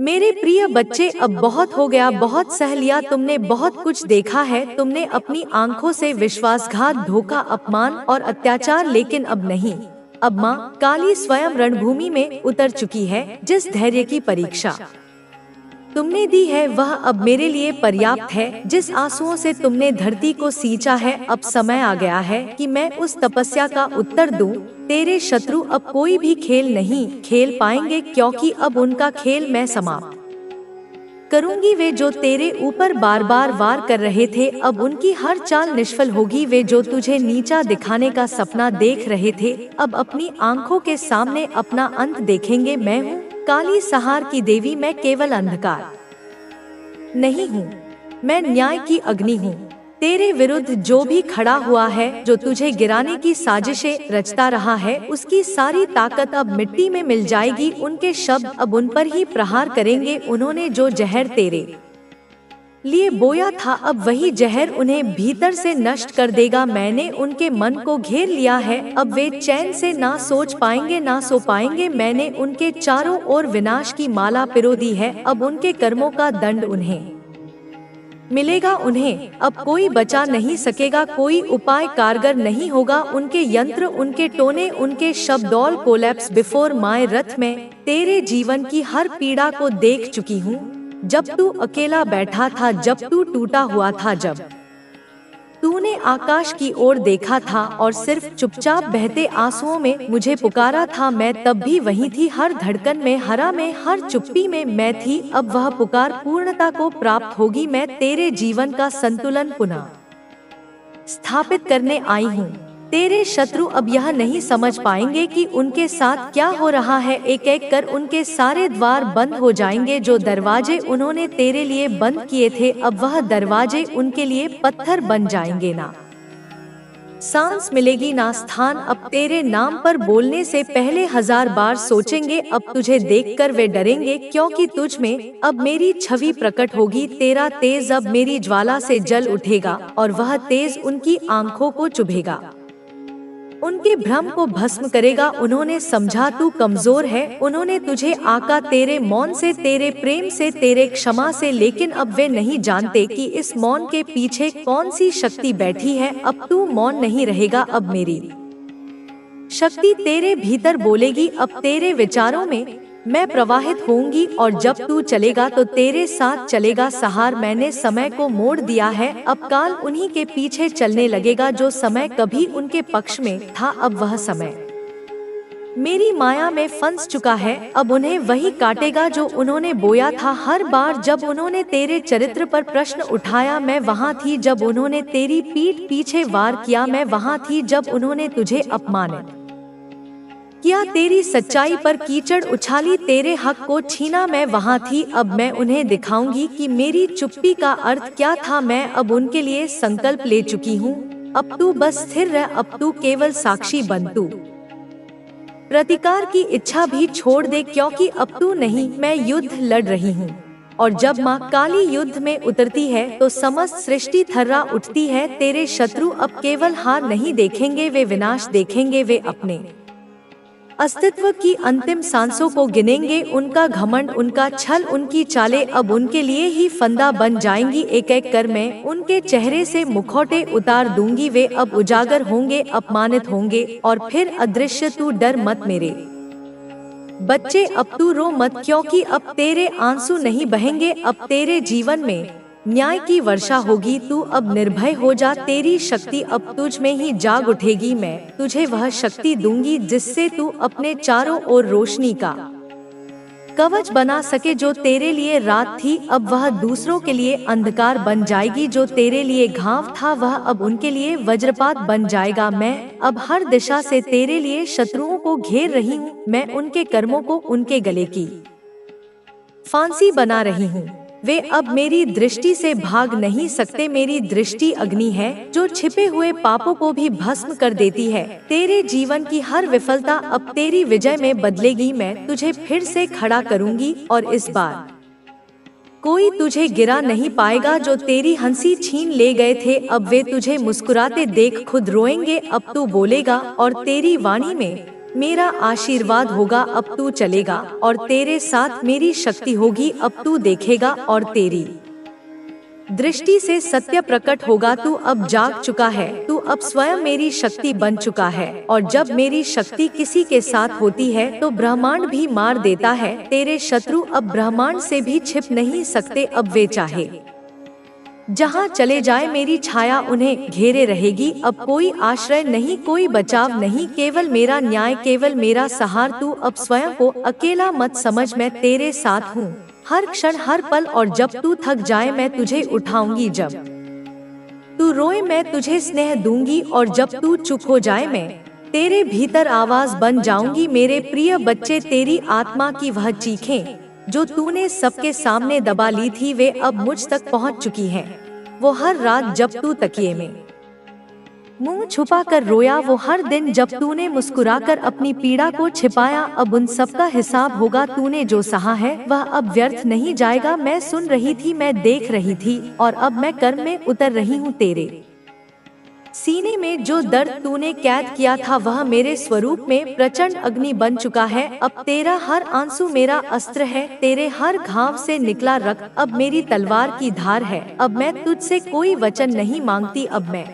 मेरे प्रिय बच्चे, अब बहुत हो गया, बहुत सह लिया तुमने, बहुत कुछ देखा है तुमने अपनी आंखों से, विश्वासघात, धोखा, अपमान और अत्याचार, लेकिन अब नहीं। अब माँ काली स्वयं रणभूमि में उतर चुकी है। जिस धैर्य की परीक्षा तुमने दी है वह अब मेरे लिए पर्याप्त है। जिस आंसुओं से तुमने धरती को सींचा है, अब समय आ गया है कि मैं उस तपस्या का उत्तर दूं। तेरे शत्रु अब कोई भी खेल नहीं खेल पाएंगे, क्योंकि अब उनका खेल मैं समाप्त करूंगी। वे जो तेरे ऊपर बार बार वार कर रहे थे, अब उनकी हर चाल निष्फल होगी। वे जो तुझे नीचा दिखाने का सपना देख रहे थे, अब अपनी आंखों के सामने अपना अंत देखेंगे। मैं हूँ काली सहार की देवी, मैं केवल अंधकार नहीं हूँ, मैं न्याय की अग्नि हूँ। तेरे विरुद्ध जो भी खड़ा हुआ है, जो तुझे गिराने की साजिशें रचता रहा है, उसकी सारी ताकत अब मिट्टी में मिल जाएगी। उनके शब्द अब उन पर ही प्रहार करेंगे। उन्होंने जो जहर तेरे लिए बोया था, अब वही जहर उन्हें भीतर से नष्ट कर देगा। मैंने उनके मन को घेर लिया है, अब वे चैन से ना सोच पाएंगे ना सो पाएंगे। मैंने उनके चारों ओर विनाश की माला पिरो दी है, अब उनके कर्मों का दंड उन्हें मिलेगा। उन्हें अब कोई बचा नहीं सकेगा, कोई उपाय कारगर नहीं होगा। उनके यंत्र, उनके टोने, उनके शब्द, ऑल कोलैप्स बिफोर माय रथ। में तेरे जीवन की हर पीड़ा को देख चुकी हूँ। जब तू अकेला बैठा था, जब तू टूटा हुआ था, जब तूने आकाश की ओर देखा था और सिर्फ चुपचाप बहते आंसुओं में मुझे पुकारा था, मैं तब भी वहीं थी। हर धड़कन में, हरा में, हर चुप्पी में मैं थी। अब वह पुकार पूर्णता को प्राप्त होगी। मैं तेरे जीवन का संतुलन पुनः स्थापित करने आई हूँ। तेरे शत्रु अब यह नहीं समझ पाएंगे कि उनके साथ क्या हो रहा है। एक एक कर उनके सारे द्वार बंद हो जाएंगे। जो दरवाजे उन्होंने तेरे लिए बंद किए थे, अब वह दरवाजे उनके लिए पत्थर बन जाएंगे। ना सांस मिलेगी ना स्थान। अब तेरे नाम पर बोलने से पहले 1000 बार सोचेंगे। अब तुझे देखकर वे डरेंगे, क्योंकि तुझ में अब मेरी छवि प्रकट होगी। तेरा तेज अब मेरी ज्वाला से जल उठेगा और वह तेज उनकी आंखों को चुभेगा, उनके भ्रम को भस्म करेगा। उन्होंने समझा तू कमजोर है, उन्होंने तुझे आका तेरे मौन से, तेरे प्रेम से, तेरे क्षमा से, लेकिन अब वे नहीं जानते कि इस मौन के पीछे कौन सी शक्ति बैठी है। अब तू मौन नहीं रहेगा, अब मेरी शक्ति तेरे भीतर बोलेगी। अब तेरे विचारों में मैं प्रवाहित होंगी और जब तू चलेगा तो तेरे साथ चलेगा सहार। मैंने समय को मोड़ दिया है, अब काल उन्हीं के पीछे चलने लगेगा। जो समय कभी उनके पक्ष में था, अब वह समय मेरी माया में फंस चुका है। अब उन्हें वही काटेगा जो उन्होंने बोया था। हर बार जब उन्होंने तेरे चरित्र पर प्रश्न उठाया, मैं वहाँ थी। जब उन्होंने तेरी पीठ पीछे वार किया, मैं वहाँ थी। जब उन्होंने तुझे अपमानित किया, तेरी सच्चाई पर कीचड़ उछाली, तेरे हक को छीना, मैं वहाँ थी। अब मैं उन्हें दिखाऊंगी कि मेरी चुप्पी का अर्थ क्या था। मैं अब उनके लिए संकल्प ले चुकी हूँ। अब तू बस स्थिर रह, अब तू केवल साक्षी बन। तू प्रतिकार की इच्छा भी छोड़ दे, क्योंकि अब तू नहीं, मैं युद्ध लड़ रही हूँ। और जब माँ काली युद्ध में उतरती है तो समस्त सृष्टि थर्रा उठती है। तेरे शत्रु अब केवल हार नहीं देखेंगे, वे विनाश देखेंगे। वे अपने अस्तित्व की अंतिम सांसों को गिनेंगे। उनका घमंड, उनका छल, उनकी चालें अब उनके लिए ही फंदा बन जाएंगी। एक एक कर मैं उनके चेहरे से मुखौटे उतार दूंगी। वे अब उजागर होंगे, अपमानित होंगे और फिर अदृश्य। तू डर मत मेरे बच्चे, अब तू रो मत, क्योंकि अब तेरे आंसू नहीं बहेंगे। अब तेरे जीवन में न्याय की वर्षा होगी। तू अब निर्भय हो जा, तेरी शक्ति अब तुझ में ही जाग उठेगी। मैं तुझे वह शक्ति दूंगी जिससे तू अपने चारों ओर रोशनी का कवच बना सके। जो तेरे लिए रात थी, अब वह दूसरों के लिए अंधकार बन जाएगी। जो तेरे लिए घाव था, वह अब उनके लिए वज्रपात बन जाएगा। मैं अब हर दिशा से तेरे लिए शत्रुओं को घेर रही हूँ। मैं उनके कर्मों को उनके गले की फांसी बना रही हूँ। वे अब मेरी दृष्टि से भाग नहीं सकते। मेरी दृष्टि अग्नि है जो छिपे हुए पापों को भी भस्म कर देती है। तेरे जीवन की हर विफलता अब तेरी विजय में बदलेगी। मैं तुझे फिर से खड़ा करूंगी और इस बार कोई तुझे गिरा नहीं पाएगा। जो तेरी हंसी छीन ले गए थे, अब वे तुझे मुस्कुराते देख खुद रोएंगे। अब तू बोलेगा और तेरी वाणी में मेरा आशीर्वाद होगा अब तू चलेगा, और तेरे साथ मेरी शक्ति होगी अब तू देखेगा, और तेरी दृष्टि से सत्य प्रकट होगा। तू अब जाग चुका है, तू अब स्वयं मेरी शक्ति बन चुका है, और जब मेरी शक्ति किसी के साथ होती है तो ब्रह्मांड भी मार देता है। तेरे शत्रु अब ब्रह्मांड से भी छिप नहीं सकते, अब वे चाहे जहाँ चले जाए मेरी छाया उन्हें घेरे रहेगी। अब कोई आश्रय नहीं, कोई बचाव नहीं, केवल मेरा न्याय, केवल मेरा सहारा। तू अब स्वयं को अकेला मत समझ, मैं तेरे साथ हूँ हर क्षण हर पल, और जब तू थक जाए मैं तुझे उठाऊंगी, जब तू रोए मैं तुझे स्नेह दूंगी, और जब तू चुप हो जाए मैं तेरे भीतर आवाज बन जाऊंगी। मेरे प्रिय बच्चे, तेरी आत्मा की वह चीखें जो तूने सबके सामने दबा ली थी, वे अब मुझ तक पहुंच चुकी हैं। वो हर रात जब तू तकिए में मुंह छुपा कर रोया, वो हर दिन जब तूने मुस्कुराकर अपनी पीड़ा को छिपाया, अब उन सब का हिसाब होगा। तूने जो सहा है वह अब व्यर्थ नहीं जाएगा। मैं सुन रही थी, मैं देख रही थी, और अब मैं कर्म में उतर रही हूँ। तेरे सीने में जो दर्द तूने कैद किया था वह मेरे स्वरूप में प्रचंड अग्नि बन चुका है। अब तेरा हर आंसू मेरा अस्त्र है, तेरे हर घाव से निकला रक्त अब मेरी तलवार की धार है। अब मैं तुझसे कोई वचन नहीं मांगती, अब मैं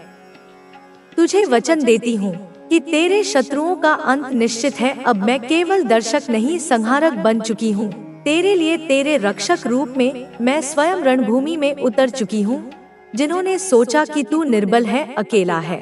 तुझे वचन देती हूँ कि तेरे शत्रुओं का अंत निश्चित है। अब मैं केवल दर्शक नहीं, संहारक बन चुकी हूँ तेरे लिए। तेरे रक्षक रूप में मैं स्वयं रणभूमि में उतर चुकी हूँ। जिन्होंने सोचा कि तू निर्बल है, अकेला है,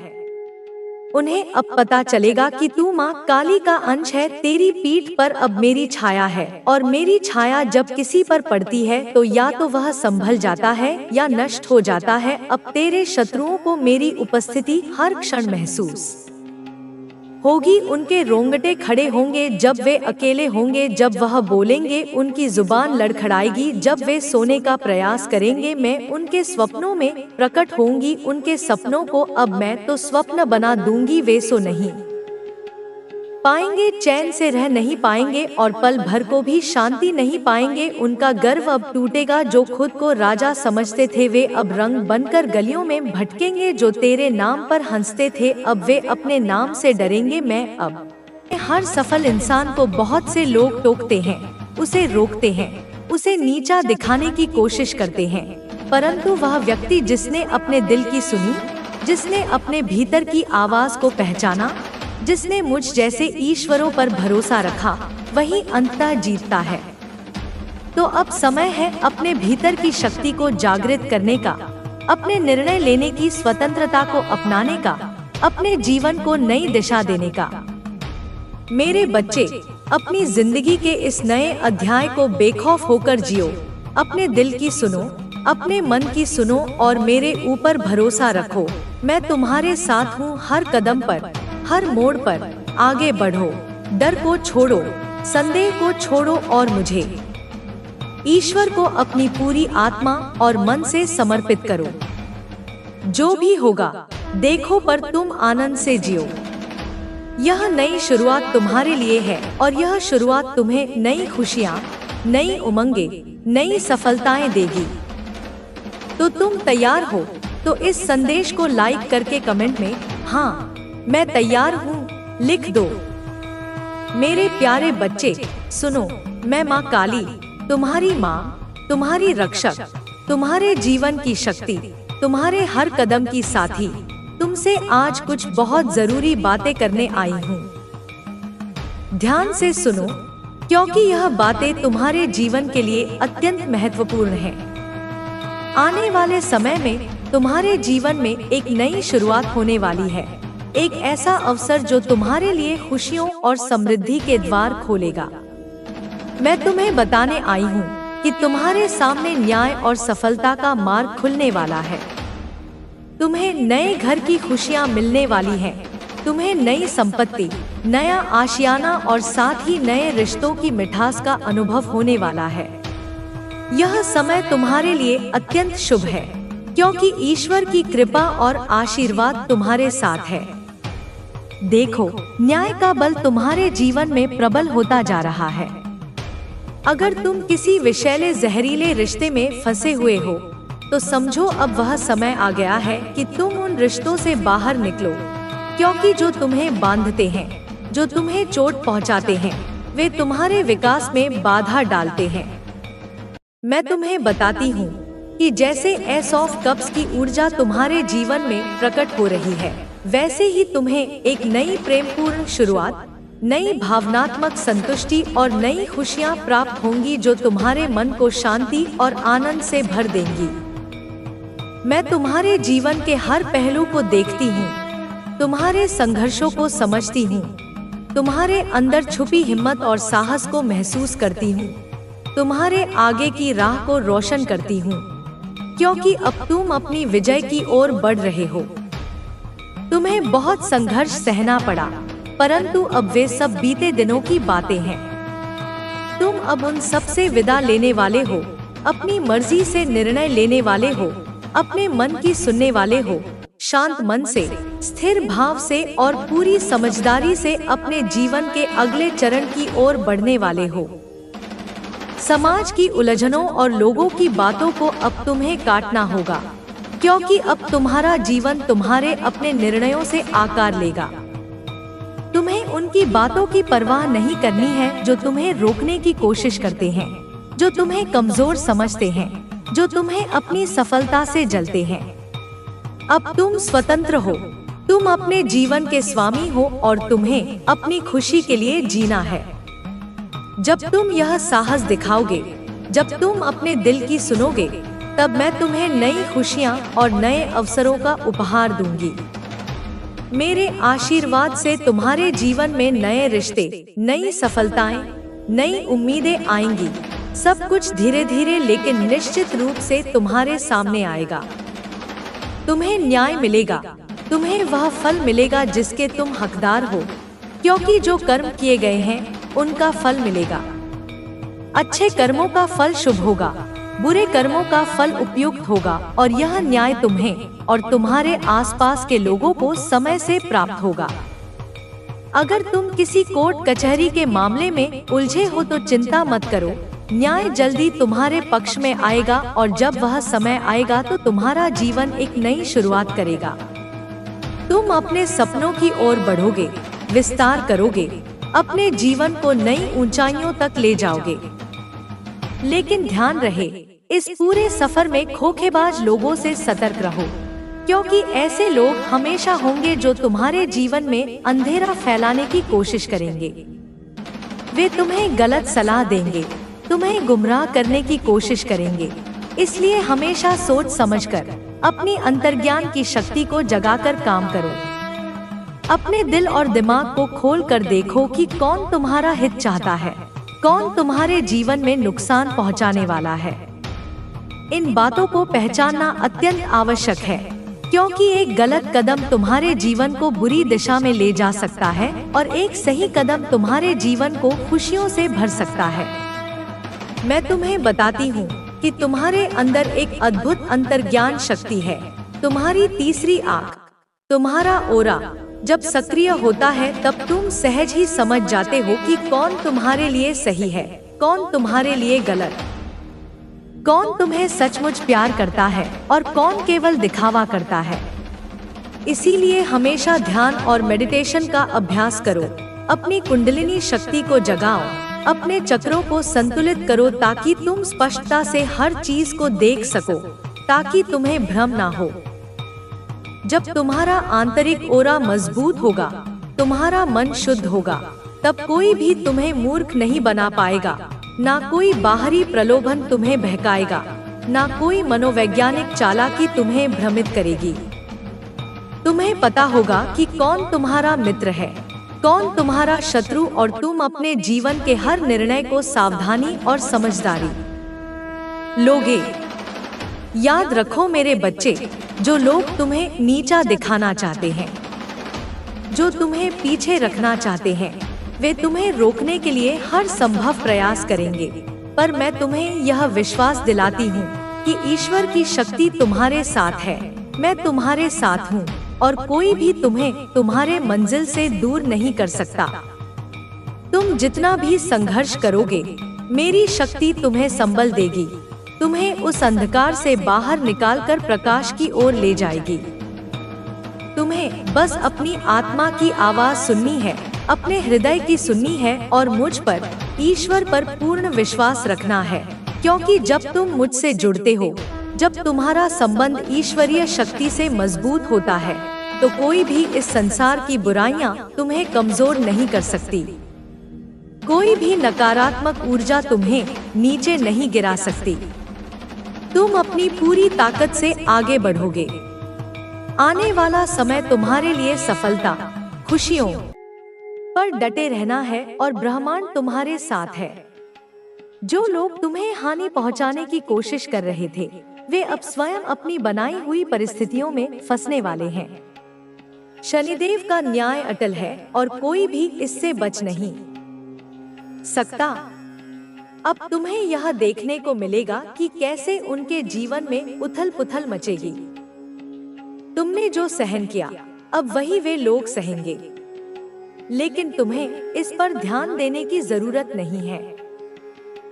उन्हें अब पता चलेगा कि तू माँ काली का अंश है। तेरी पीठ पर अब मेरी छाया है, और मेरी छाया जब किसी पर पड़ती है तो या तो वह संभल जाता है या नष्ट हो जाता है। अब तेरे शत्रुओं को मेरी उपस्थिति हर क्षण महसूस होगी। उनके रोंगटे खड़े होंगे जब वे अकेले होंगे, जब वह बोलेंगे उनकी जुबान लड़खड़ाएगी, जब वे सोने का प्रयास करेंगे मैं उनके स्वप्नों में प्रकट होंगी। उनके सपनों को अब मैं तो स्वप्न बना दूंगी, वे सो नहीं पाएंगे, चैन से रह नहीं पाएंगे, और पल भर को भी शांति नहीं पाएंगे। उनका गर्व अब टूटेगा, जो खुद को राजा समझते थे वे अब रंग बनकर गलियों में भटकेंगे। जो तेरे नाम पर हंसते थे अब वे अपने नाम से डरेंगे। मैं अब हर सफल इंसान को बहुत से लोग टोकते हैं, उसे रोकते हैं, उसे नीचा दिखाने की कोशिश करते हैं, परंतु वह व्यक्ति जिसने अपने दिल की सुनी, जिसने अपने भीतर की आवाज को पहचाना, जिसने मुझ जैसे ईश्वरों पर भरोसा रखा, वही अंततः जीतता है। तो अब समय है अपने भीतर की शक्ति को जागृत करने का, अपने निर्णय लेने की स्वतंत्रता को अपनाने का, अपने जीवन को नई दिशा देने का। मेरे बच्चे, अपनी जिंदगी के इस नए अध्याय को बेखौफ होकर जियो। अपने दिल की सुनो, अपने मन की सुनो, और मेरे ऊपर भरोसा रखो। मैं तुम्हारे साथ हूँ हर कदम पर, हर मोड़ पर। आगे बढ़ो, डर को छोड़ो, संदेह को छोड़ो, और मुझे ईश्वर को अपनी पूरी आत्मा और मन से समर्पित करो। जो भी होगा देखो, पर तुम आनंद से जियो। यह नई शुरुआत तुम्हारे लिए है, और यह शुरुआत तुम्हें नई खुशियाँ, नई उमंगे, नई सफलताएं देगी। तो तुम तैयार हो तो इस संदेश को लाइक करके कमेंट में हाँ मैं तैयार हूँ लिख दो। मेरे प्यारे बच्चे सुनो, मैं माँ काली, तुम्हारी माँ, तुम्हारी रक्षक, तुम्हारे जीवन की शक्ति, तुम्हारे हर कदम की साथी, तुमसे आज कुछ बहुत जरूरी बातें करने आई हूँ। ध्यान से सुनो, क्योंकि यह बातें तुम्हारे जीवन के लिए अत्यंत महत्वपूर्ण हैं। आने वाले समय में तुम्हारे जीवन में एक नई शुरुआत होने वाली है, एक ऐसा अवसर जो तुम्हारे लिए खुशियों और समृद्धि के द्वार खोलेगा। मैं तुम्हें बताने आई हूँ कि तुम्हारे सामने न्याय और सफलता का मार्ग खुलने वाला है। तुम्हें नए घर की खुशियाँ मिलने वाली हैं, तुम्हें नई संपत्ति, नया आशियाना और साथ ही नए रिश्तों की मिठास का अनुभव होने वाला है। यह समय तुम्हारे लिए अत्यंत शुभ है, क्योंकि ईश्वर की कृपा और आशीर्वाद तुम्हारे साथ है। देखो, न्याय का बल तुम्हारे जीवन में प्रबल होता जा रहा है। अगर तुम किसी विषैले जहरीले रिश्ते में फंसे हुए हो तो समझो अब वह समय आ गया है कि तुम उन रिश्तों से बाहर निकलो, क्योंकि जो तुम्हें बांधते हैं, जो तुम्हें चोट पहुंचाते हैं, वे तुम्हारे विकास में बाधा डालते हैं। मैं तुम्हें बताती हूँ कि जैसे एस ऑफ कप्स की ऊर्जा तुम्हारे जीवन में प्रकट हो रही है, वैसे ही तुम्हें एक नई प्रेमपूर्ण शुरुआत, नई भावनात्मक संतुष्टि और नई खुशियाँ प्राप्त होंगी जो तुम्हारे मन को शांति और आनंद से भर देंगी। मैं तुम्हारे जीवन के हर पहलू को देखती हूँ, तुम्हारे संघर्षों को समझती हूँ, तुम्हारे अंदर छुपी हिम्मत और साहस को महसूस करती हूँ, तुम्हारे आगे की राह को रोशन करती हूँ, क्योंकि अब तुम अपनी विजय की ओर बढ़ रहे हो। तुम्हें बहुत संघर्ष सहना पड़ा, परंतु अब वे सब बीते दिनों की बातें हैं। तुम अब उन सब से विदा लेने वाले हो, अपनी मर्जी से निर्णय लेने वाले हो, अपने मन की सुनने वाले हो, शांत मन से, स्थिर भाव से और पूरी समझदारी से अपने जीवन के अगले चरण की ओर बढ़ने वाले हो। समाज की उलझनों और लोगों की बातों को अब तुम्हें काटना होगा, क्योंकि अब तुम्हारा जीवन तुम्हारे अपने निर्णयों से आकार लेगा। तुम्हें उनकी बातों की परवाह नहीं करनी है जो तुम्हें रोकने की कोशिश करते हैं, जो तुम्हें कमजोर समझते हैं, जो तुम्हें अपनी सफलता से जलते हैं। अब तुम स्वतंत्र हो, तुम अपने जीवन के स्वामी हो और तुम्हें अपनी खुशी के लिए जीना है। जब तुम यह साहस दिखाओगे, जब तुम अपने दिल की सुनोगे, तब मैं तुम्हें नई खुशियाँ और नए अवसरों का उपहार दूंगी। मेरे आशीर्वाद से तुम्हारे जीवन में नए रिश्ते, नई सफलताएं, नई उम्मीदें आएंगी। सब कुछ धीरे धीरे लेकिन निश्चित रूप से तुम्हारे सामने आएगा। तुम्हें न्याय मिलेगा, तुम्हें वह फल मिलेगा जिसके तुम हकदार हो, क्योंकि जो कर्म किए गए हैं उनका फल मिलेगा। अच्छे कर्मों का फल शुभ होगा, बुरे कर्मों का फल उपयुक्त होगा और यह न्याय तुम्हें और तुम्हारे आसपास के लोगों को समय से प्राप्त होगा। अगर तुम किसी कोर्ट कचहरी के मामले में उलझे हो तो चिंता मत करो, न्याय जल्दी तुम्हारे पक्ष में आएगा और जब वह समय आएगा तो तुम्हारा जीवन एक नई शुरुआत करेगा। तुम अपने सपनों की ओर बढ़ोगे, विस्तार करोगे, अपने जीवन को नई ऊंचाइयों तक ले जाओगे। लेकिन ध्यान रहे, इस पूरे सफर में धोखेबाज लोगों से सतर्क रहो, क्योंकि ऐसे लोग हमेशा होंगे जो तुम्हारे जीवन में अंधेरा फैलाने की कोशिश करेंगे। वे तुम्हें गलत सलाह देंगे, तुम्हें गुमराह करने की कोशिश करेंगे। इसलिए हमेशा सोच समझकर अपनी अंतर्ज्ञान की शक्ति को जगाकर काम करो। अपने दिल और दिमाग को खोल कर देखो कि कौन तुम्हारा हित चाहता है, कौन तुम्हारे जीवन में नुकसान पहुंचाने वाला है। इन बातों को पहचानना अत्यंत आवश्यक है, क्योंकि एक गलत कदम तुम्हारे जीवन को बुरी दिशा में ले जा सकता है और एक सही कदम तुम्हारे जीवन को खुशियों से भर सकता है। मैं तुम्हें बताती हूँ कि तुम्हारे अंदर एक अद्भुत अंतर्ज्ञान शक्ति है। तुम्हारी तीसरी आँख, तुम्हारा ओरा जब सक्रिय होता है तब तुम सहज ही समझ जाते हो कि कौन तुम्हारे लिए सही है, कौन तुम्हारे लिए गलत, कौन तुम्हें सचमुच प्यार करता है और कौन केवल दिखावा करता है। इसीलिए हमेशा ध्यान और मेडिटेशन का अभ्यास करो, अपनी कुंडलिनी शक्ति को जगाओ, अपने चक्रों को संतुलित करो ताकि तुम स्पष्टता से हर चीज को देख सको, ताकि तुम्हें भ्रम ना हो। जब तुम्हारा आंतरिक ओरा मजबूत होगा, तुम्हारा मन शुद्ध होगा, तब कोई भी तुम्हें मूर्ख नहीं बना पाएगा, ना कोई बाहरी प्रलोभन तुम्हें बहकाएगा, ना कोई मनोवैज्ञानिक चालाकी तुम्हें भ्रमित करेगी। तुम्हें पता होगा कि कौन तुम्हारा मित्र है, कौन तुम्हारा शत्रु और तुम अपने जीवन के हर निर्णय को सावधानी और समझदारी लोगे। याद रखो मेरे बच्चे, जो लोग तुम्हें नीचा दिखाना चाहते हैं, जो तुम्हें पीछे रखना चाहते हैं, वे तुम्हें रोकने के लिए हर संभव प्रयास करेंगे, पर मैं तुम्हें यह विश्वास दिलाती हूँ कि ईश्वर की शक्ति तुम्हारे साथ है। मैं तुम्हारे साथ हूँ और कोई भी तुम्हें तुम्हारे मंजिल से दूर नहीं कर सकता। तुम जितना भी संघर्ष करोगे, मेरी शक्ति तुम्हें संबल देगी, तुम्हें उस अंधकार से बाहर निकालकर प्रकाश की ओर ले जाएगी। तुम्हें बस अपनी आत्मा की आवाज सुननी है, अपने हृदय की सुननी है और मुझ पर, ईश्वर पर पूर्ण विश्वास रखना है, क्योंकि जब तुम मुझसे जुड़ते हो, जब तुम्हारा संबंध ईश्वरीय शक्ति से मजबूत होता है, तो कोई भी इस संसार की बुराइयां तुम्हें कमजोर नहीं कर सकती। कोई भी नकारात्मक ऊर्जा तुम्हें नीचे नहीं गिरा सकती। तुम अपनी पूरी ताकत से आगे बढ़ोगे। आने वाला समय तुम्हारे लिए सफलता, खुशियों पर डटे रहना है और ब्रह्मांड तुम्हारे साथ है। जो लोग तुम्हें हानि पहुंचाने की कोशिश कर रहे थे, वे अब स्वयं अपनी बनाई हुई परिस्थितियों में फंसने वाले हैं। शनिदेव का न्याय अटल है और कोई भी इससे बच नहीं सकता। अब तुम्हें यह देखने को मिलेगा कि कैसे उनके जीवन में उथल-पुथल मचेगी। तुमने जो सहन किया, अब वही वे लोग सहेंगे। लेकिन तुम्हें इस पर ध्यान देने की जरूरत नहीं है।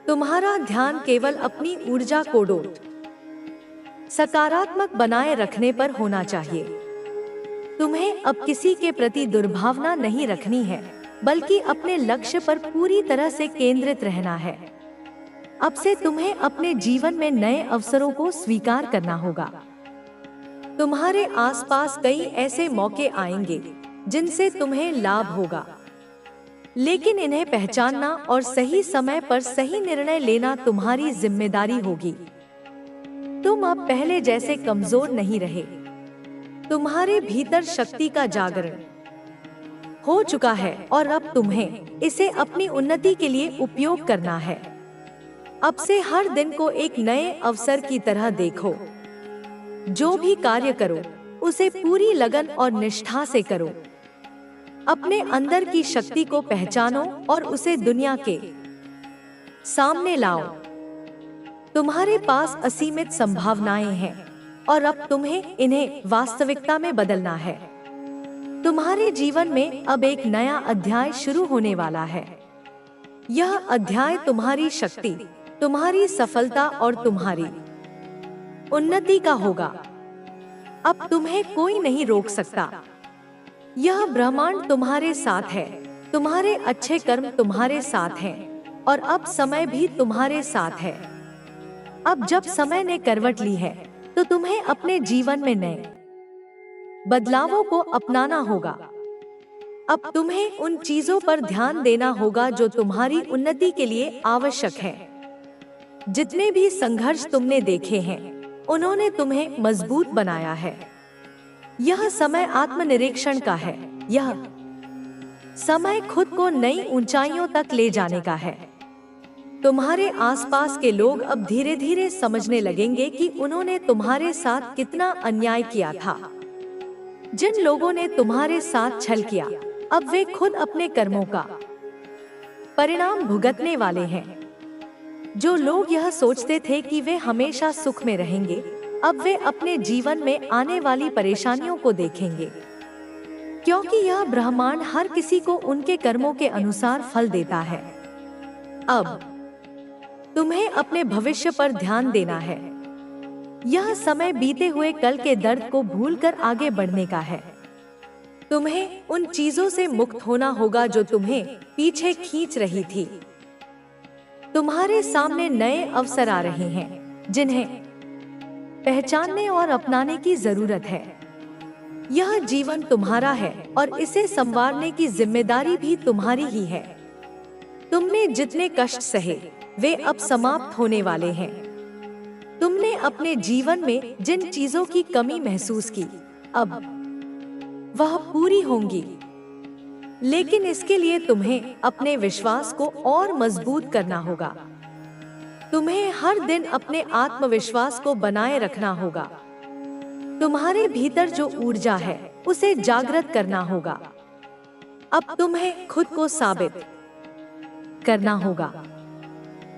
तुम्हारा ध्यान केवल अपनी ऊर्जा को सकारात्मक बनाए रखने पर होना चाहिए। तुम्हें अब किसी के प्रति दुर्भावना नहीं रखनी है, बल्कि अपने लक्ष्य पर पूरी तरह से केंद्रित रहना है। अब से तुम्हें अपने जीवन में नए अवसरों को स्वीकार करना होगा। तुम्हारे आसपास कई ऐसे मौके आएंगे जिनसे तुम्हें लाभ होगा, लेकिन इन्हें पहचानना और सही समय पर सही निर्णय लेना तुम्हारी जिम्मेदारी होगी। तुम अब पहले जैसे कमजोर नहीं रहे। तुम्हारे भीतर शक्ति का जागरण हो चुका है और अब तुम्हें इसे अपनी उन्नति के लिए उपयोग करना है। अब से हर दिन को एक नए अवसर की तरह देखो। जो भी कार्य करो, उसे पूरी लगन और निष्ठा से करो। अपने अंदर की शक्ति को पहचानो और उसे दुनिया के सामने लाओ। तुम्हारे पास असीमित संभावनाएं हैं और अब तुम्हें इन्हें वास्तविकता में बदलना है। तुम्हारे जीवन में अब एक नया अध्याय शुरू होने वाला है। यह अध्याय तुम्हारी शक्ति, तुम्हारी सफलता और तुम्हारी उन्नति का होगा। अब तुम्हें कोई नहीं रोक सकता। यह ब्रह्मांड तुम्हारे साथ है। तुम्हारे अच्छे कर्म तुम्हारे साथ हैं और अब समय भी तुम्हारे साथ है। अब जब समय ने करवट ली है, तो तुम्हें अपने जीवन में नए बदलावों को अपनाना होगा। अब तुम्हें उन चीजों पर ध्यान देना होगा जो तुम्हारी उन्नति के लिए आवश्यक है। जितने भी संघर्ष तुमने देखे हैं, उन्होंने तुम्हें मजबूत बनाया है। यह समय आत्मनिरीक्षण का है। यह समय खुद को नई ऊंचाइयों तक ले जाने का है। तुम्हारे आसपास के लोग अब धीरे धीरे समझने लगेंगे कि उन्होंने तुम्हारे साथ कितना अन्याय किया था। जिन लोगों ने तुम्हारे साथ छल किया, अब वे खुद अपने कर्मों का परिणाम भुगतने वाले हैं। जो लोग यह सोचते थे कि वे हमेशा सुख में रहेंगे, अब वे अपने जीवन में आने वाली परेशानियों को देखेंगे, क्योंकि यह ब्रह्मांड हर किसी को उनके कर्मों के अनुसार फल देता है। अब तुम्हें अपने भविष्य पर ध्यान देना है। यह समय बीते हुए कल के दर्द को भूलकर आगे बढ़ने का है। तुम्हें उन चीजों से मुक्त होना होगा जो तुम्हें पीछे खींच रही थी। तुम्हारे सामने नए अवसर आ रहे हैं, जिन्हें पहचानने और अपनाने की जरूरत है। यह जीवन तुम्हारा है और इसे संवारने की जिम्मेदारी भी तुम्हारी ही है। तुमने जितने कष्ट सहे, वे अब समाप्त होने वाले हैं। तुमने अपने जीवन में जिन चीजों की कमी महसूस की, अब वह पूरी होंगी। लेकिन इसके लिए तुम्हें अपने विश्वास को और मजबूत करना होगा। तुम्हें हर दिन अपने आत्मविश्वास को बनाए रखना होगा। तुम्हारे भीतर जो ऊर्जा है, उसे जागृत करना होगा। अब तुम्हें खुद को साबित करना होगा।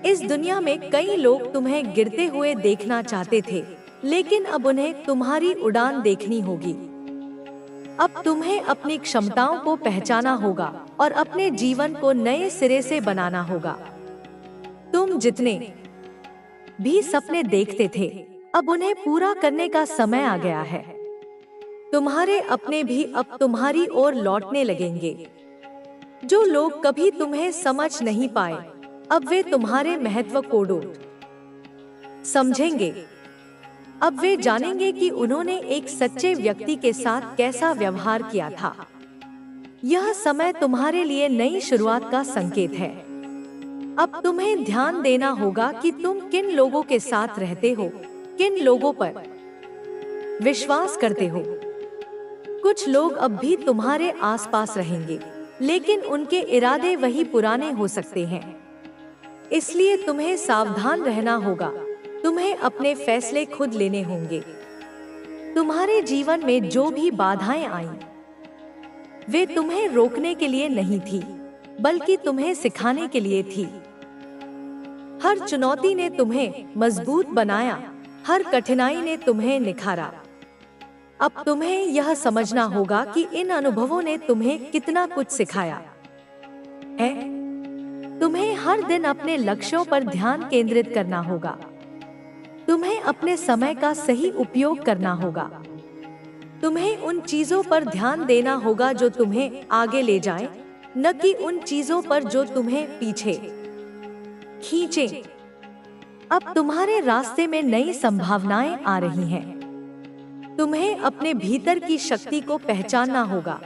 इस दुनिया में कई लोग तुम्हें गिरते हुए देखना चाहते थे, लेकिन अब उन्हें तुम्हारी उड़ान देखनी होगी। अब तुम्हें अपनी क्षमताओं को पहचाना होगा और अपने जीवन को नए सिरे से बनाना होगा। तुम जितने भी सपने देखते थे, अब उन्हें पूरा करने का समय आ गया है। तुम्हारे अपने भी अब तुम्हारी ओर लौटने लगेंगे। जो लोग कभी तुम्हें समझ नहीं पाए, अब वे तुम्हारे महत्व को समझेंगे। अब वे जानेंगे कि उन्होंने एक सच्चे व्यक्ति के साथ कैसा व्यवहार किया था। यह समय तुम्हारे लिए नई शुरुआत का संकेत है। अब तुम्हें ध्यान देना होगा कि तुम किन लोगों के साथ रहते हो, किन लोगों पर विश्वास करते हो। कुछ लोग अब भी तुम्हारे आसपास रहेंगे, लेकिन उनके इरादे वही पुराने हो सकते हैं। इसलिए तुम्हें सावधान रहना होगा। तुम्हें अपने फैसले खुद लेने होंगे। तुम्हारे जीवन में जो भी बाधाएं आईं, वे तुम्हें रोकने के लिए नहीं थी, बल्कि तुम्हें सिखाने के लिए थी। हर चुनौती ने तुम्हें मजबूत बनाया, हर कठिनाई ने तुम्हें निखारा। अब तुम्हें यह समझना होगा कि इन अनुभवों ने तुम्हें कितना कुछ सिखाया है। तुम्हें हर दिन अपने लक्ष्यों पर ध्यान केंद्रित करना होगा। तुम्हें अपने समय का सही उपयोग करना होगा। तुम्हें उन चीजों पर ध्यान देना होगा जो तुम्हें आगे ले जाएं, न कि उन चीजों पर जो तुम्हें पीछे खींचे। अब तुम्हारे रास्ते में नई संभावनाएं आ रही हैं। तुम्हें अपने भीतर की शक्ति को पहचानना होगा।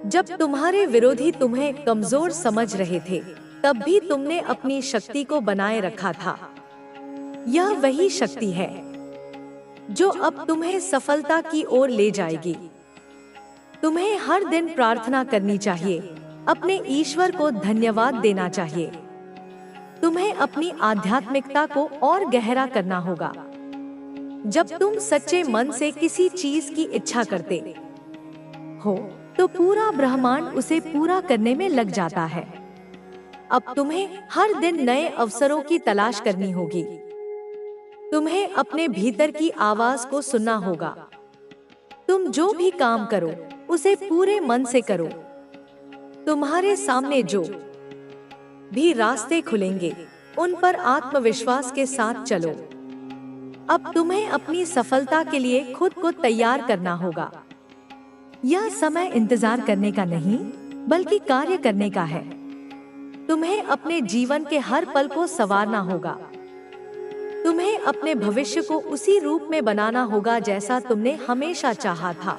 जब तुम्हारे विरोधी तुम्हें कमजोर समझ रहे थे, तब भी तुमने अपनी शक्ति को बनाए रखा था। यह वही शक्ति है जो अब तुम्हें सफलता की ओर ले जाएगी। तुम्हें हर दिन प्रार्थना करनी चाहिए, अपने ईश्वर को धन्यवाद देना चाहिए। तुम्हें अपनी आध्यात्मिकता को और गहरा करना होगा। जब तुम सच्चे मन से किसी चीज की इच्छा करते हो, तो पूरा ब्रह्मांड उसे पूरा करने में लग जाता है। अब तुम्हें हर दिन नए अवसरों की तलाश करनी होगी। तुम्हें अपने भीतर की आवाज को सुनना होगा। तुम जो भी काम करो, उसे पूरे मन से करो। तुम्हारे सामने जो भी रास्ते खुलेंगे, उन पर आत्मविश्वास के साथ चलो। अब तुम्हें अपनी सफलता के लिए खुद को तैयार करना होगा। यह समय इंतजार करने का नहीं, बल्कि कार्य करने का है। तुम्हें अपने जीवन के हर पल को संवारना होगा। तुम्हें अपने भविष्य को उसी रूप में बनाना होगा जैसा तुमने हमेशा चाहा था।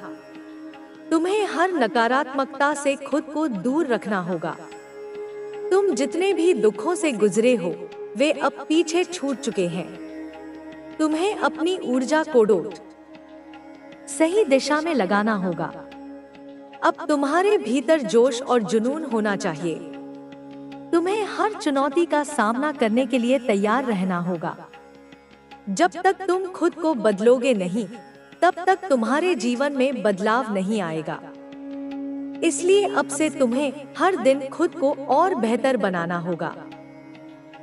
तुम्हें हर नकारात्मकता से खुद को दूर रखना होगा। तुम जितने भी दुखों से गुजरे हो, वे अब पीछे छूट चुके हैं। तुम्हें अपनी ऊर्जा को सही दिशा में लगाना होगा। अब तुम्हारे भीतर जोश और जुनून होना चाहिए। तुम्हें हर चुनौती का सामना करने के लिए तैयार रहना होगा। जब तक तुम खुद को बदलोगे नहीं, तब तक तुम्हारे जीवन में बदलाव नहीं आएगा। इसलिए अब से तुम्हें हर दिन खुद को और बेहतर बनाना होगा।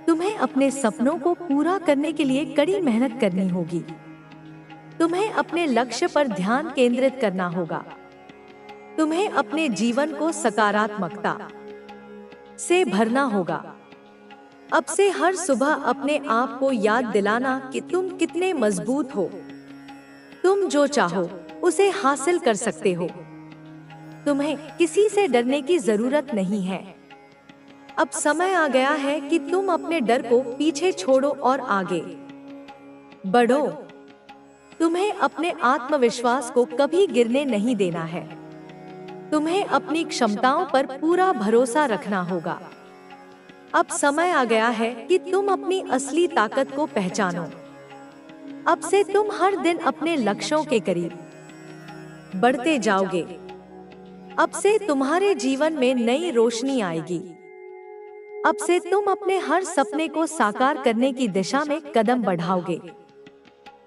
तुम्हें अपने सपनों को पूरा करने के लिए कड़ी मेहनत करनी होगी। तुम्हें अपने लक्ष्य पर ध्यान केंद्रित करना होगा। तुम्हें अपने जीवन को सकारात्मकता से भरना होगा। अब से हर सुबह अपने आप को याद दिलाना कि तुम कितने मजबूत हो। तुम जो चाहो उसे हासिल कर सकते हो। तुम्हें किसी से डरने की जरूरत नहीं है। अब समय आ गया है कि तुम अपने डर को पीछे छोड़ो और आगे बढ़ो। तुम्हें अपने आत्मविश्वास को कभी गिरने नहीं देना है। तुम्हें अपनी क्षमताओं पर पूरा भरोसा रखना होगा। अब समय आ गया है कि तुम अपनी असली ताकत को पहचानो। अब से तुम हर दिन अपने लक्ष्यों के करीब बढ़ते जाओगे। अब से तुम्हारे जीवन में नई रोशनी आएगी। अब से तुम अपने हर सपने को साकार करने की दिशा में कदम बढ़ाओगे।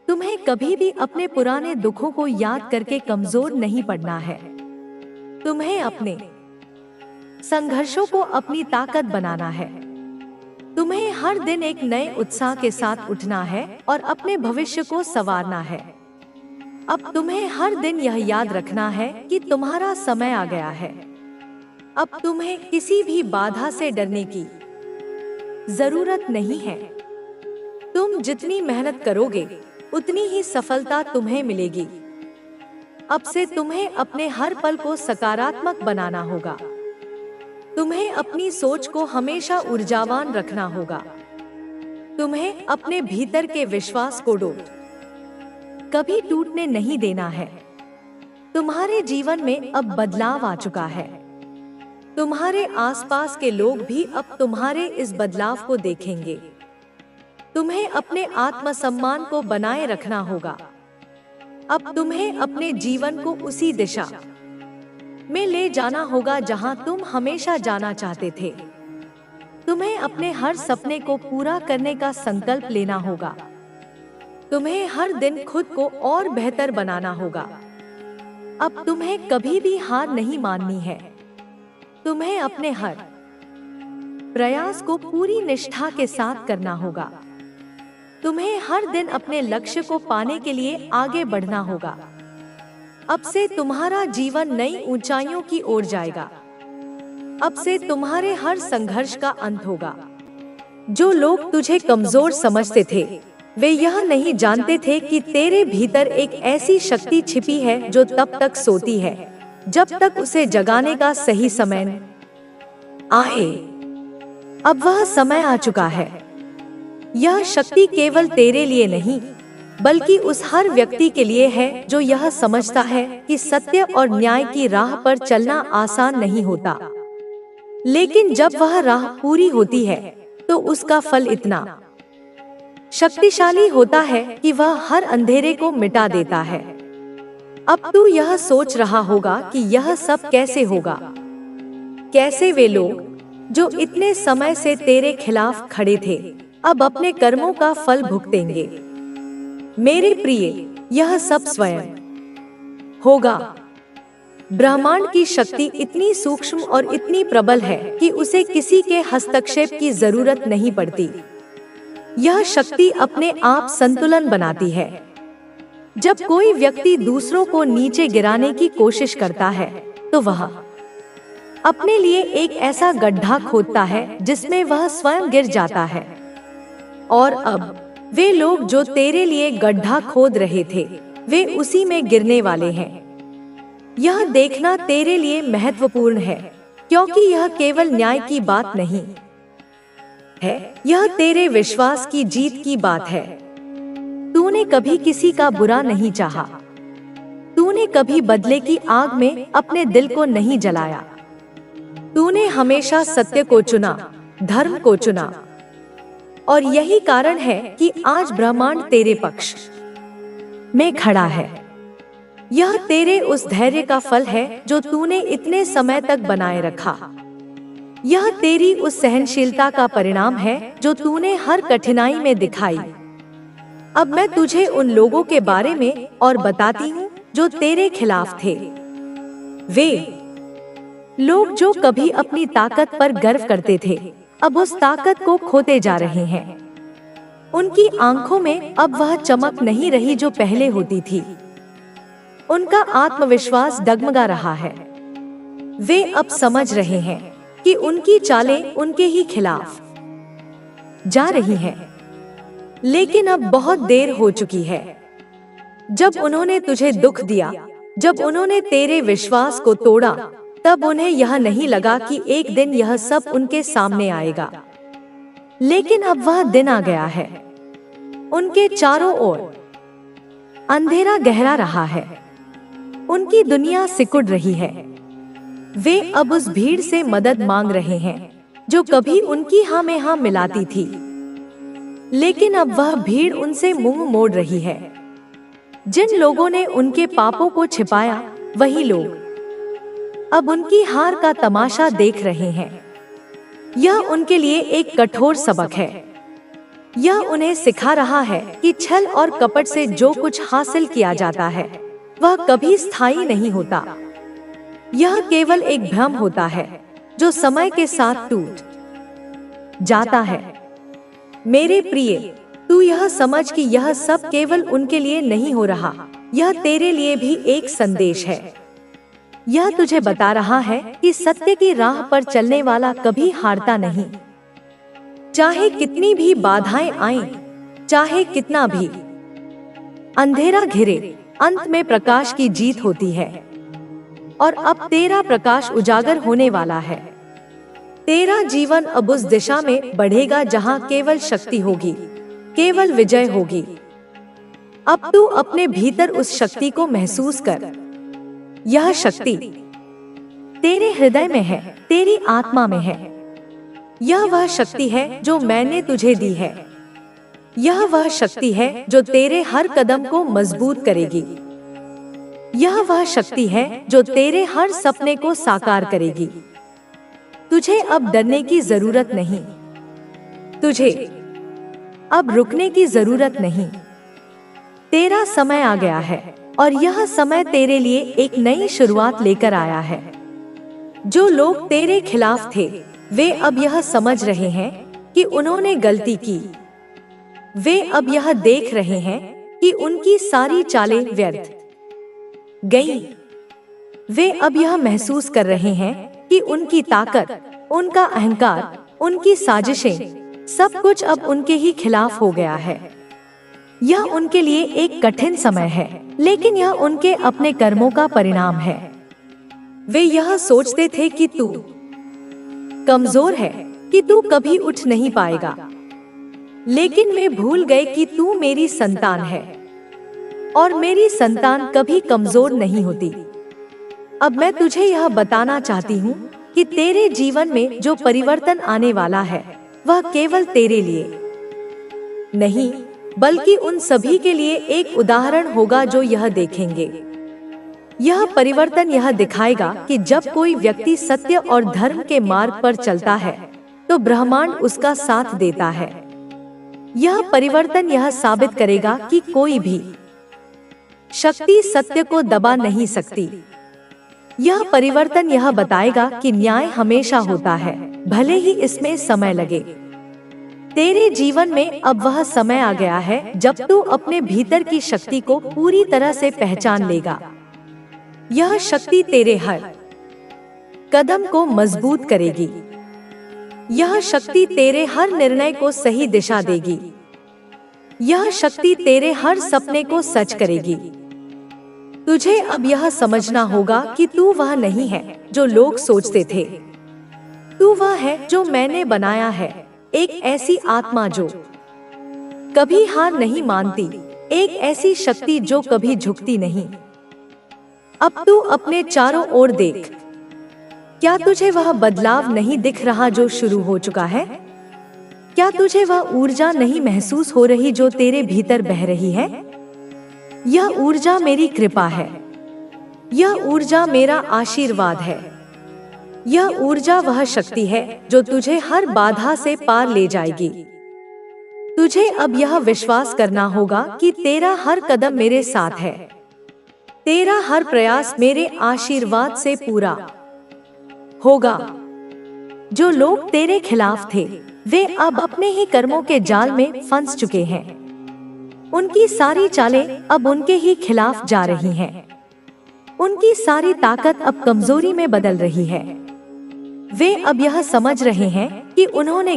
तुम्हें कभी भी अपने पुराने दुखों को याद करके कमजोर नहीं पड़ना है। तुम्हें अपने संघर्षों को अपनी ताकत बनाना है। तुम्हें हर दिन एक नए उत्साह के साथ उठना है और अपने भविष्य को संवारना है। अब तुम्हें हर दिन यह याद रखना है कि तुम्हारा समय आ गया है। अब तुम्हें किसी भी बाधा से डरने की जरूरत नहीं है। तुम जितनी मेहनत करोगे, उतनी ही सफलता तुम्हें मिलेगी। अब से तुम्हें अपने हर पल को सकारात्मक बनाना होगा। तुम्हें अपनी सोच को हमेशा ऊर्जावान रखना होगा। तुम्हें अपने भीतर के विश्वास को कभी टूटने नहीं देना है। तुम्हारे जीवन में अब बदलाव आ चुका है। तुम्हारे आसपास के लोग भी अब तुम्हारे इस बदलाव को देखेंगे। तुम्हें अपने आत्मसम्मान को बनाए रखना होगा। अब तुम्हें अपने जीवन को उसी दिशा में ले जाना होगा जहां तुम हमेशा जाना चाहते थे। तुम्हें अपने हर सपने को पूरा करने का संकल्प लेना होगा। तुम्हें हर दिन खुद को और बेहतर बनाना होगा। अब तुम्हें कभी भी हार नहीं माननी है। तुम्हें अपने हर प्रयास को पूरी निष्ठा के साथ करना होगा। तुम्हें हर दिन अपने लक्ष्य को पाने के लिए आगे बढ़ना होगा। अब से तुम्हारा जीवन नई ऊंचाइयों की ओर जाएगा। अब से तुम्हारे हर संघर्ष का अंत होगा। जो लोग तुझे कमजोर समझते थे, वे यह नहीं जानते थे कि तेरे भीतर एक ऐसी शक्ति छिपी है जो तब तक सोती है जब तक उसे जगाने का सही समय आए। अब वह समय आ चुका है। यह शक्ति केवल तेरे लिए नहीं, बल्कि उस हर व्यक्ति के लिए है जो यह समझता है कि सत्य और न्याय की राह पर चलना आसान नहीं होता, लेकिन जब वह राह पूरी होती है तो उसका फल इतना शक्तिशाली होता है कि वह हर अंधेरे को मिटा देता है। अब तू यह सोच रहा होगा कि यह सब कैसे होगा। कैसे वे लोग जो इतने समय से तेरे खिलाफ खड़े थे अब अपने कर्मों का फल भुगतेंगे। मेरे प्रिय, यह सब स्वयं होगा। ब्रह्मांड की शक्ति इतनी सूक्ष्म और इतनी प्रबल है कि उसे किसी के हस्तक्षेप की जरूरत नहीं पड़ती। यह शक्ति अपने आप संतुलन बनाती है। जब कोई व्यक्ति दूसरों को नीचे गिराने की कोशिश करता है तो वह अपने लिए एक ऐसा गड्ढा खोदता है जिसमें वह स्वयं गिर जाता है। और अब वे लोग जो तेरे लिए गड्ढा खोद रहे थे, वे उसी में गिरने वाले हैं। यह देखना तेरे लिए महत्वपूर्ण है, क्योंकि यह केवल न्याय की बात नहीं है, यह तेरे विश्वास की जीत की बात है। तूने कभी किसी का बुरा नहीं चाहा। तूने कभी बदले की आग में अपने दिल को नहीं जलाया। तूने हमेशा सत्य को चुना, धर्म को चुना। और यही कारण है कि आज ब्रह्मांड तेरे पक्ष में खड़ा है। यह तेरे उस धैर्य का फल है जो तूने इतने समय तक बनाए रखा। यह तेरी उस सहनशीलता का परिणाम है जो तूने हर कठिनाई में दिखाई। अब मैं तुझे उन लोगों के बारे में और बताती हूँ जो तेरे खिलाफ थे। वे लोग जो कभी अपनी ताकत पर गर्व करते थे, अब उस ताकत को खोते जा रहे हैं। उनकी आंखों में अब वह चमक नहीं रही जो पहले होती थी। उनका आत्मविश्वास डगमगा रहा है। वे अब समझ रहे हैं कि उनकी चालें उनके ही खिलाफ जा रही हैं। लेकिन अब बहुत देर हो चुकी है। जब उन्होंने तुझे दुख दिया, जब उन्होंने तेरे विश्वास को तोड़ा, तब उन्हें यह नहीं लगा कि एक दिन यह सब उनके सामने आएगा। लेकिन अब वह दिन आ गया है। उनके चारों ओर अंधेरा गहरा रहा है। उनकी दुनिया सिकुड़ रही है। वे अब उस भीड़ से मदद मांग रहे हैं जो कभी उनकी हाँ में हाँ मिलाती थी। लेकिन अब वह भीड़ उनसे मुंह मोड़ रही है। जिन लोगों ने उनके पापों को छिपाया, वही लोग अब उनकी हार का तमाशा देख रहे हैं। यह उनके लिए एक कठोर सबक है। यह उन्हें सिखा रहा है कि छल और कपट से जो कुछ हासिल किया जाता है, वह कभी स्थायी नहीं होता। यह केवल एक भ्रम होता है जो समय के साथ टूट जाता है। मेरे प्रिय, तू यह समझ कि यह सब केवल उनके लिए नहीं हो रहा, यह तेरे लिए भी एक संदेश है। यह तुझे बता रहा है कि सत्य की राह पर चलने वाला कभी हारता नहीं। चाहे कितनी भी बाधाएं आएं, चाहे कितना भी अंधेरा घिरे, अंत में प्रकाश की जीत होती है। और अब तेरा प्रकाश उजागर होने वाला है। तेरा जीवन अब उस दिशा में बढ़ेगा जहाँ केवल शक्ति होगी, केवल विजय होगी। अब तू अपने भीतर उस शक्ति को महसूस कर। यह शक्ति तेरे हृदय में है, तेरी आत्मा में है। यह वह शक्ति है जो मैंने तुझे दी है। यह वह शक्ति है जो तेरे हर कदम को मजबूत करेगी। यह वह शक्ति है जो तेरे हर सपने को साकार करेगी। तुझे अब डरने की जरूरत नहीं, तुझे अब रुकने की जरूरत नहीं। तेरा समय आ गया है और यह समय तेरे लिए एक नई शुरुआत लेकर आया है। जो लोग तेरे खिलाफ थे वे अब यह समझ रहे हैं कि उन्होंने गलती की। वे अब यह देख रहे हैं कि उनकी सारी चालें व्यर्थ गईं। वे अब यह महसूस कर रहे हैं कि उनकी ताकत, उनका अहंकार, उनकी साजिशें, सब कुछ अब उनके ही खिलाफ हो गया है। यह उनके लिए एक कठिन समय है, लेकिन यह उनके अपने कर्मों का परिणाम है। वे यह सोचते थे कि तू कमजोर है, कि तू कभी उठ नहीं पाएगा, लेकिन वे भूल गए कि तू मेरी संतान है और मेरी संतान कभी कमजोर नहीं होती। अब मैं तुझे यह बताना चाहती हूँ कि तेरे जीवन में जो परिवर्तन आने वाला है वह केवल तेरे लिए नहीं बल्कि उन सभी के लिए एक उदाहरण होगा जो यह देखेंगे। यह परिवर्तन यह दिखाएगा कि जब कोई व्यक्ति सत्य और धर्म के मार्ग पर चलता है तो ब्रह्मांड उसका साथ देता है। यह परिवर्तन यह साबित करेगा कि कोई भी शक्ति सत्य को दबा नहीं सकती। यह परिवर्तन यह बताएगा कि न्याय हमेशा होता है, भले ही इसमें समय लगे। तेरे जीवन में अब वह समय आ गया है जब तू अपने भीतर की शक्ति को पूरी तरह से पहचान लेगा। यह शक्ति तेरे हर कदम को मजबूत करेगी। यह शक्ति तेरे हर निर्णय को सही दिशा देगी। यह शक्ति तेरे हर सपने को सच करेगी। तुझे अब यह समझना होगा कि तू वह नहीं है जो लोग सोचते थे। तू वह है जो मैंने बनाया है, एक ऐसी आत्मा जो कभी हार नहीं मानती, एक ऐसी शक्ति जो कभी झुकती नहीं। अब तू अपने चारों ओर देख। क्या तुझे वह बदलाव नहीं दिख रहा जो शुरू हो चुका है? क्या तुझे वह ऊर्जा नहीं महसूस हो रही जो तेरे भीतर बह रही है? यह ऊर्जा मेरी कृपा है। यह ऊर्जा मेरा आशीर्वाद है। यह ऊर्जा वह शक्ति है जो तुझे हर बाधा से पार ले जाएगी। तुझे अब यह विश्वास करना होगा कि तेरा हर कदम मेरे साथ है। तेरा हर प्रयास मेरे आशीर्वाद से पूरा होगा। जो लोग तेरे खिलाफ थे वे अब अपने ही कर्मों के जाल में फंस चुके हैं। उनकी सारी चालें अब उनके ही खिलाफ जा रही हैं। उनकी सारी ताकत अब कमजोरी में बदल रही है। वे अब यह समझ रहे हैं कि उन्होंने